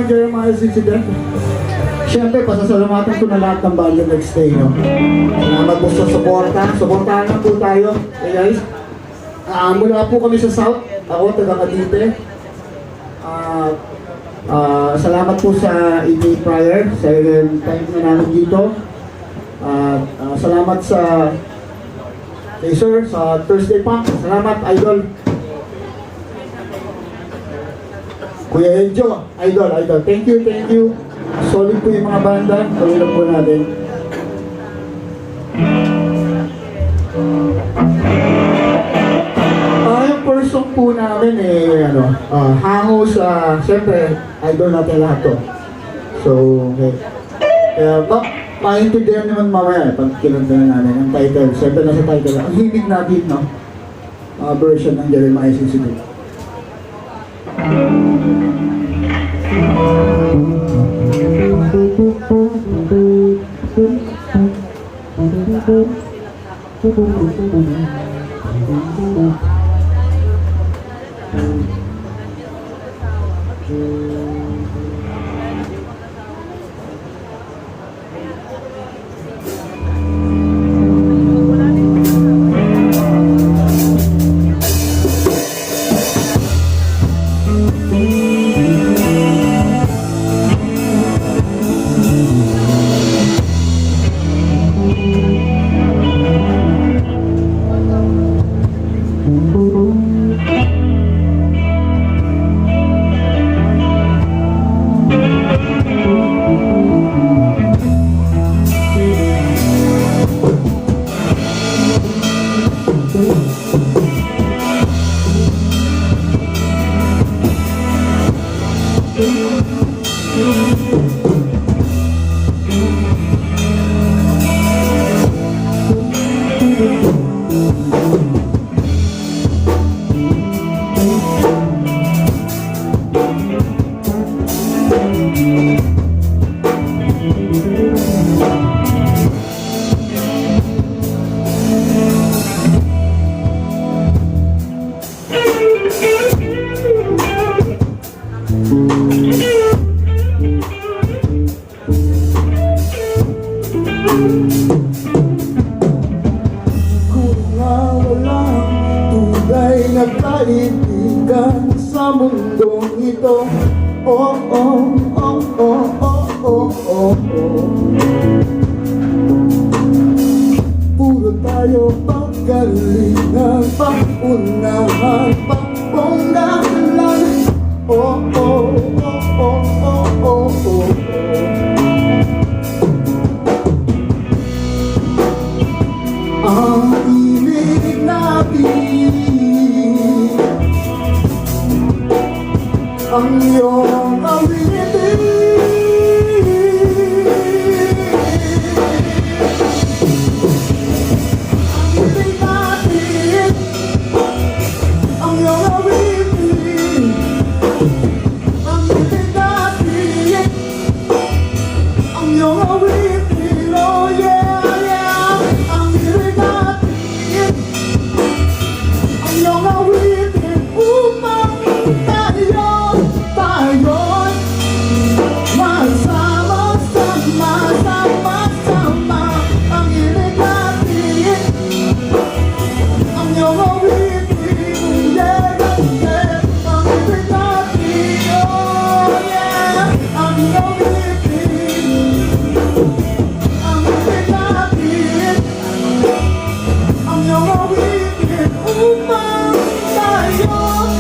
ng Jeremiah's Incident. Siyempre, pasasalamatan ko na lahat ng banda next day, no? Salamat po sa suporta. Suportahan na po tayo. Okay, guys? Mula po kami sa South. Ako, taga Cavite. Salamat po sa ED Prior sa time na namin dito. Salamat sa kay Sir sa Thursday Punk. Salamat, Idol. Kuya Enjo, Idol. Thank you. Solid po yung mga banda. Tulong po natin. Yung person po namin hango sa, siyempre, idol natin lahat to. So, okay. Kaya, maintindihan naman mamaya pag kinanta na namin ang title. Siyempre nasa title. Ang himig natin, no? Version ng Jeremiah's Incident. Kaibigan sa mundong ito. Oh, oh, oh, oh, oh, oh, oh, oh. Puro tayo pagkalingan, pag-unahan, pag-ponggalan. Oh, oh, oh, oh, oh, oh, oh. Ang ibig natin, ang iyong awitin, ang ibig natin, ang iyong awitin, ang ibig natin, ang iyong awitin, oh yeah, yeah, ang ibig natin, ang iyong awitin, upang tayo'y sama-sama, ang ibig natin, ang iyong awitin, yeah, yeah, ang ibig natin, oh yeah, ang iyong awitin, ang ibig natin, ang iyong awitin, upang tayo'y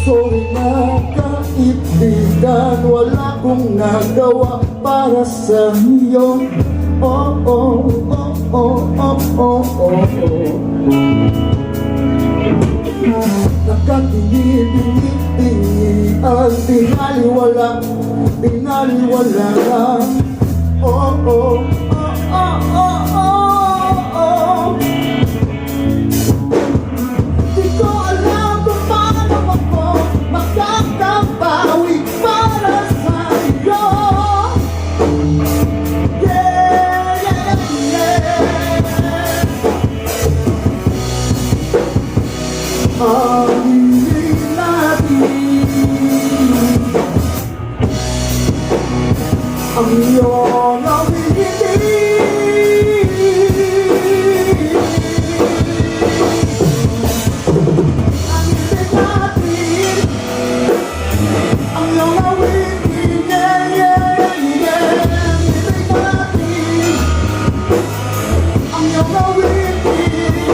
Sorry na kaibigan, wala kong nagawa para sa iyo. Oh, oh, oh, oh, oh, oh, oh, oh. Nakatingin-tingin ang binaliwala lang. Oh, oh, oh, oh, oh, oh, oh. Di ko alam ang iyong awitin, yeah, yeah, yeah. Ibig natin ang iyong awitin,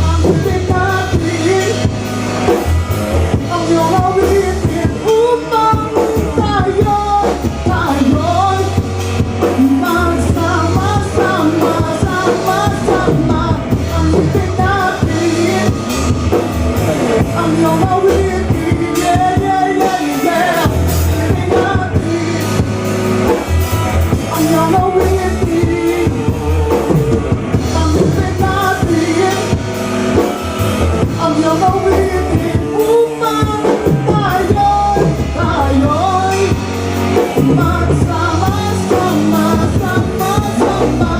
ang ibig natin ang iyong awitin upang tayo'y magsama-sama, sama-sama. Ang ibig natin ang iyong awitin, yeah, yeah, yeah, yeah. Ibig natin ang iyong awitin, ang ibig natin ang iyong awitin upang tayo'y magsama-sama, sama-sama.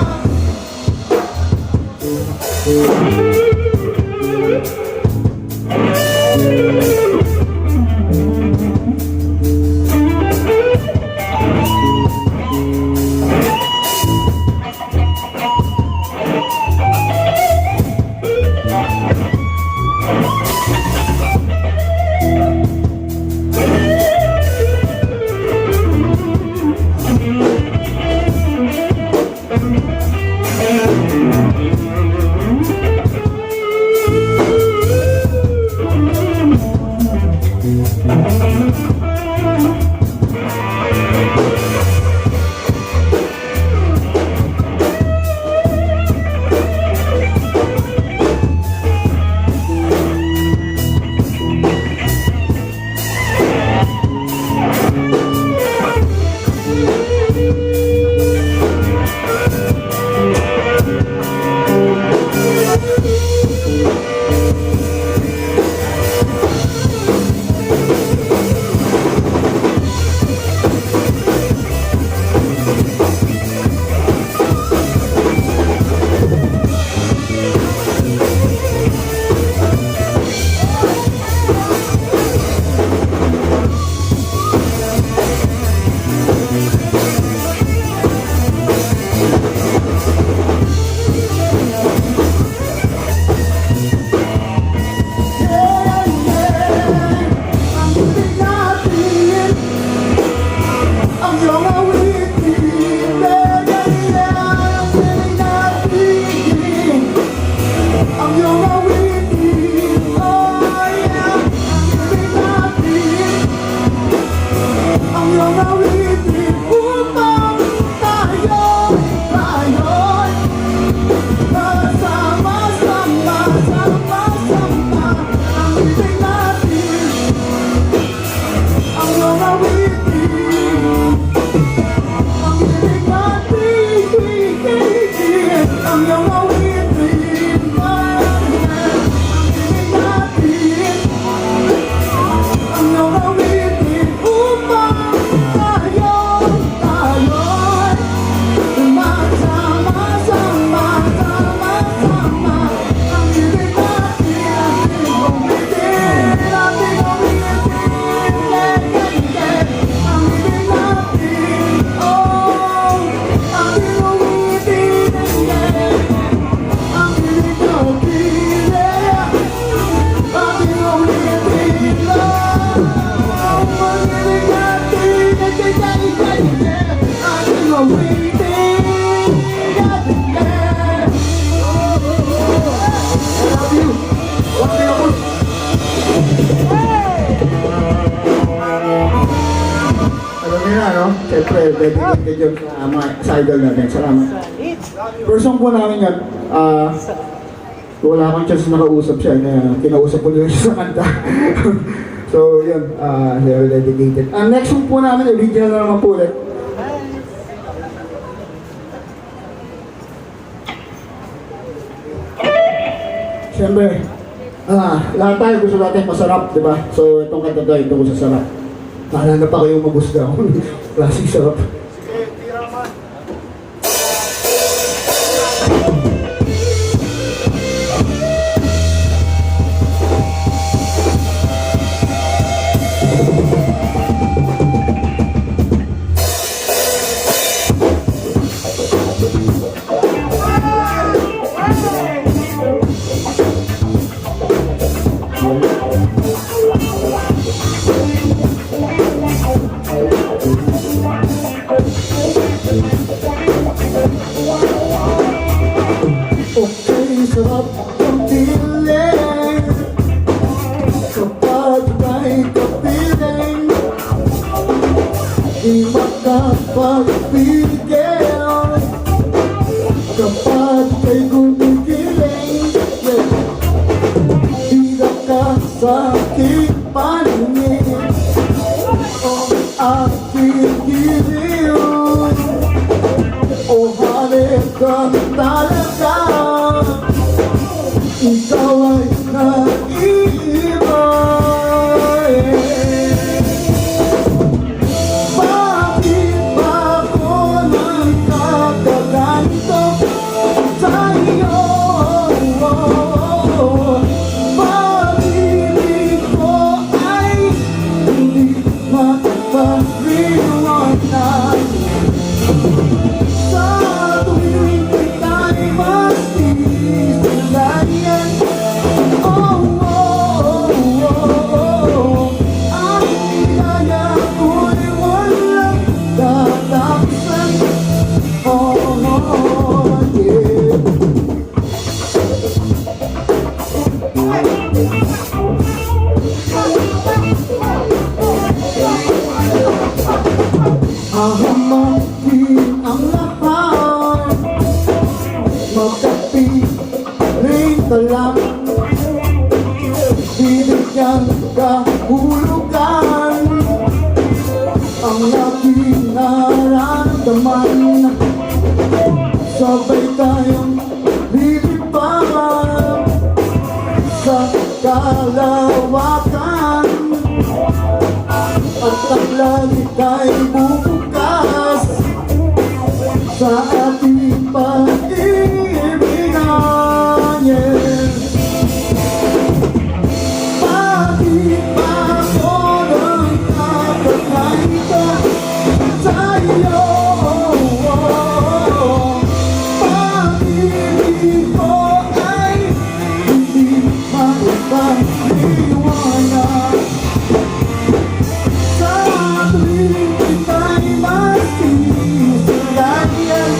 Siyempre, dedicated yun sa idol natin. Salamat. First song po namin yan, wala akong chance na nakausap siya, kinausap ko lang siya sa kanta. So, yun, they're dedicated. Ang next song po namin, original na naman po ulit. Siyempre, lahat tayo gusto natin masarap, di ba? So, itong kanta tayo, ito ko sa sarap. Naalala pa kayong magusga ako. Klaseng sarap. Sige, tira naman. di makapagbigay kapag kay gumigiling. Hila ka sa aking paningin o aking giliw. O hanip kang talaga, ikaw ay naiiba. Bakit ba ako nagkakaganito sa'yo? Pag-ibig ko ay hindi makapagriwanag. Sa tuwing ika'y mas isulayan. Oh, oh, oh, oh. Ang ligaya ko'y walang tatapusan. Oh, oh, yeah. Hahamakin ang lahat, magkapiling ka lang, binigyan kahulugan ang aking nararamdaman. Sabay tayong lilipad sa kalawakan, at ang langit ay bubukas sa ating pag-ibigan. Yeah. Bakit ba ako nagkakaganito sa'yo? Pag-ibig ko ay hindi makapagliwanag. Sa tuwing ika'y mas isulayan.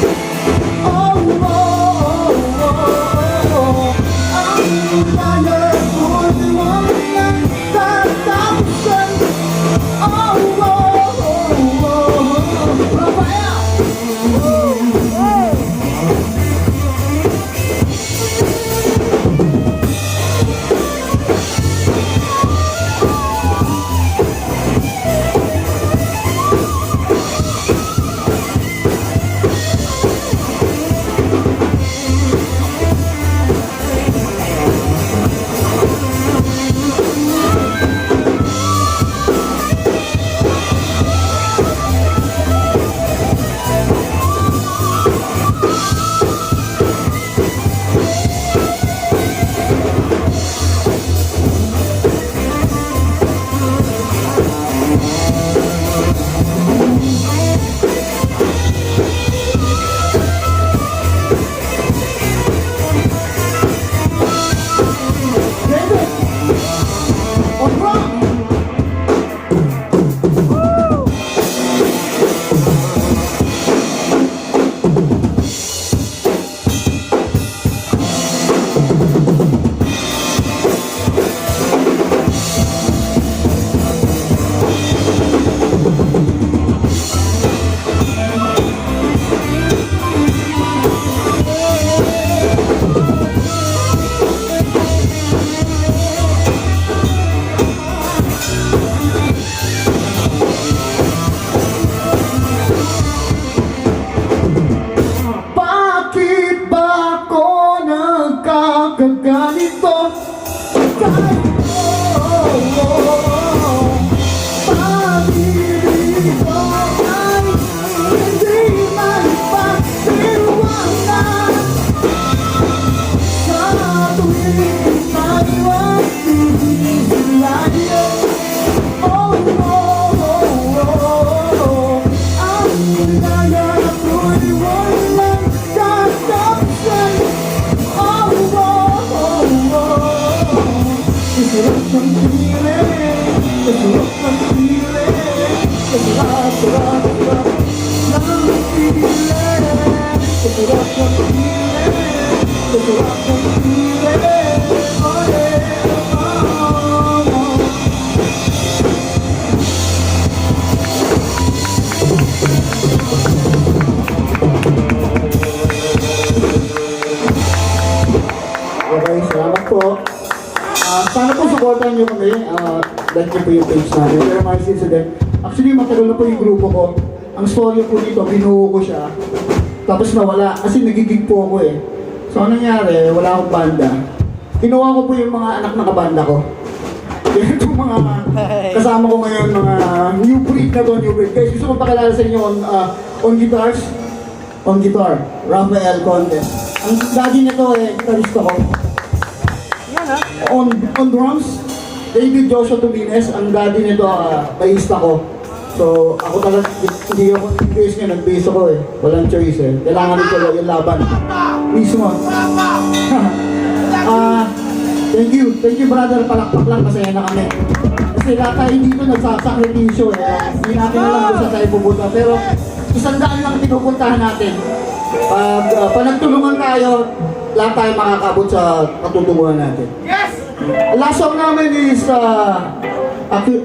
supportan nyo kami. Like nyo po yung page namin. Pero mga incident. Actually, matagal na po yung grupo ko. Ang story po dito, binuo ko siya. Tapos nawala. Kasi nagigig po ako eh. So, anong nangyari? Wala akong banda. Kinuha ko po yung mga anak na kabanda ko. Kaya itong mga kasama ko ngayon, mga new breed na to, new breed. Guys, gusto ko pakilala sa inyo on guitars. On guitar, Rafael Conde. Ang daddy nito eh, guitarista ko. On drums, David Joshua Tubines. Ang daddy nito, bassista ko. So, ako talaga, hindi ako nag-bass niya, nag-bass ako eh. Walang choice eh. Kailangan nito yung laban. Mismo. Thank you brother, palakpak lang, masaya na kami. Kasi lahat tayo dito nagsasakripisyo eh. Hindi natin alam kung saan tayo pupunta. Pero, 100 lang pinupuntahan natin. Pag nagtulungan tayo, lahat tayo makakabot sa katutunguhan natin. Yes! Last song namin is,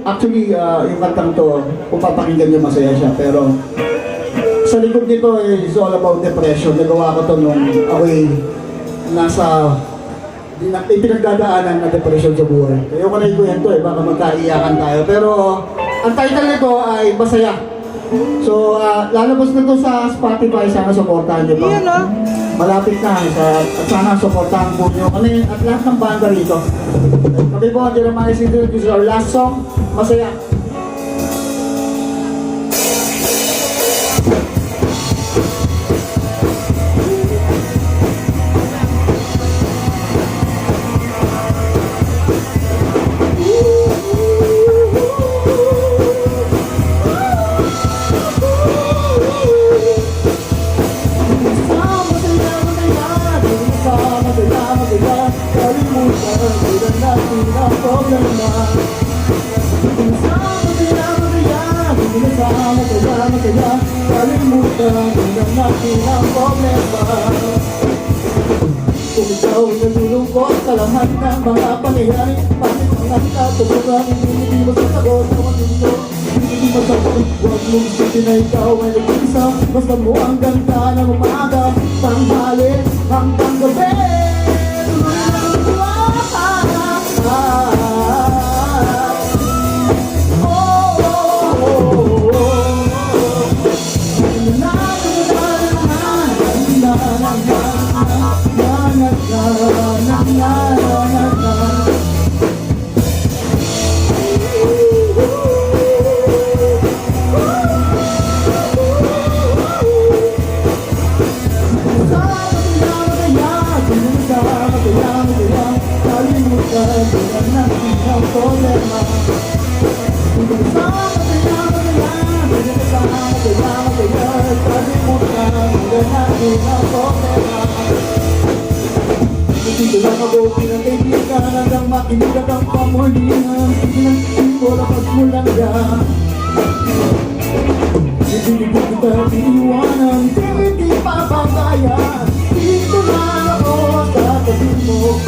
actually, yung kantang to, kung papakinggan nyo masaya siya. Pero, sa likod nito is all about depression. Nagawa ko to nung ako'y nasa pinagdadaanan na depression sa buhay. Kaya ko na ikwento eh, baka magkaiyakan tayo. Pero, ang title nito ay Masaya. So, lalabas na to sa Spotify, sana supportahan nyo pa. Malapit na, at sana supportahan po nyo kami at lahat ng banda rito. Kami po, Jeremiah Sinter, this is our last song, Masaya. Kung ikaw ay nalulungkot sa lahat ng mga pangyayari, bakit ang nagtatubugan, hindi mo sasagot sa mga dito, hindi mo sasagot, huwag mong isipin na ikaw ay nag-isa, basta mo ang ganda ng umaga, tanghali hanggang gabi. Dito lang ako pinag-kaibigan hanggang makinig at ang pamulingan. Pinag-ibig ko lang pagmulangga. Hindi kita iniwanan, hindi papagaya. Dito lang ako sa tabi mo.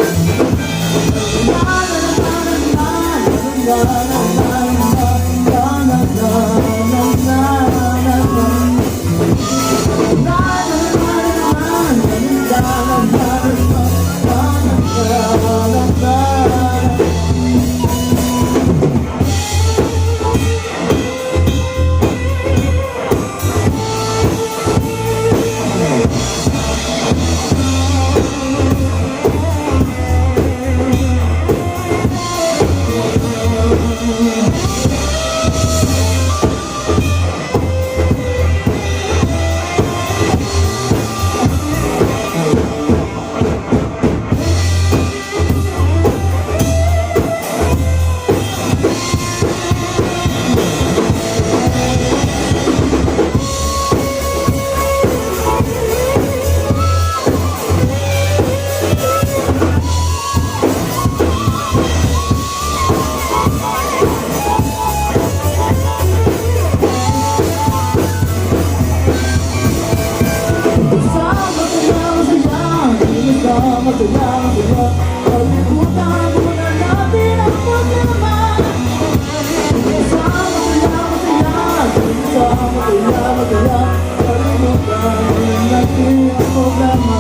Programa.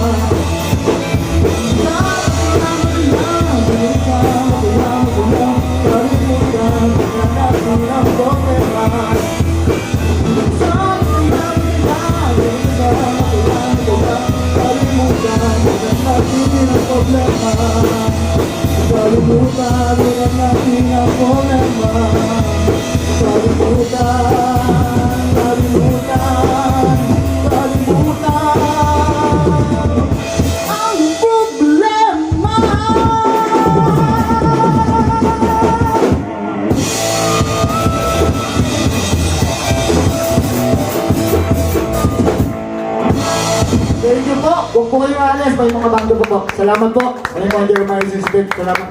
Thank you po. Huwag po kayong alas. May mga bando po po. Salamat po. May mga Jeremiah System. Salamat.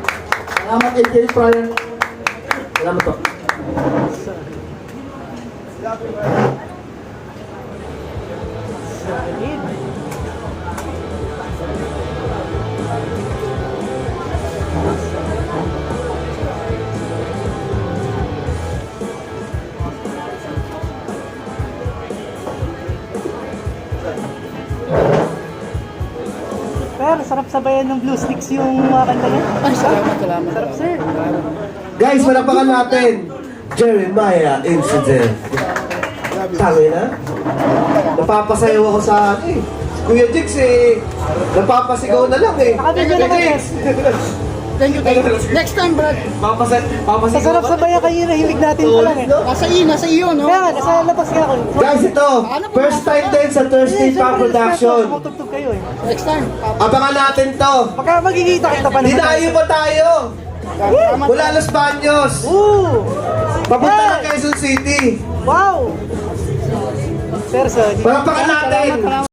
Salamat AK Brian. Salamat po. Pero sarap sabayan ng blue sticks yung kanta niya. Ay, salamat. Sarap sir. Guys, malapakan natin. Jeremiah Incident. Tangin na. Napapasayaw ako sa ano eh. Kuya Jix eh. Napapasigaw na lang eh. Nakabigyan na kami. Thank you. Next time, Brad. Papasigaw Masarap ka na. sabayan kayo nahilig natin pa lang eh. Nasa iyo, no? Kaya nga, nasa labas nga ako. Guys, ito. First time din sa Thursday Pa Production. Tumutugtog kayo eh. Next time. Abangan natin to. Pagka magkikita kita pa naman. Dinayo pa tayo. Mula Los Baños. Papunta ng Quezon City. Wow! Sir, sorry. Malapakan natin.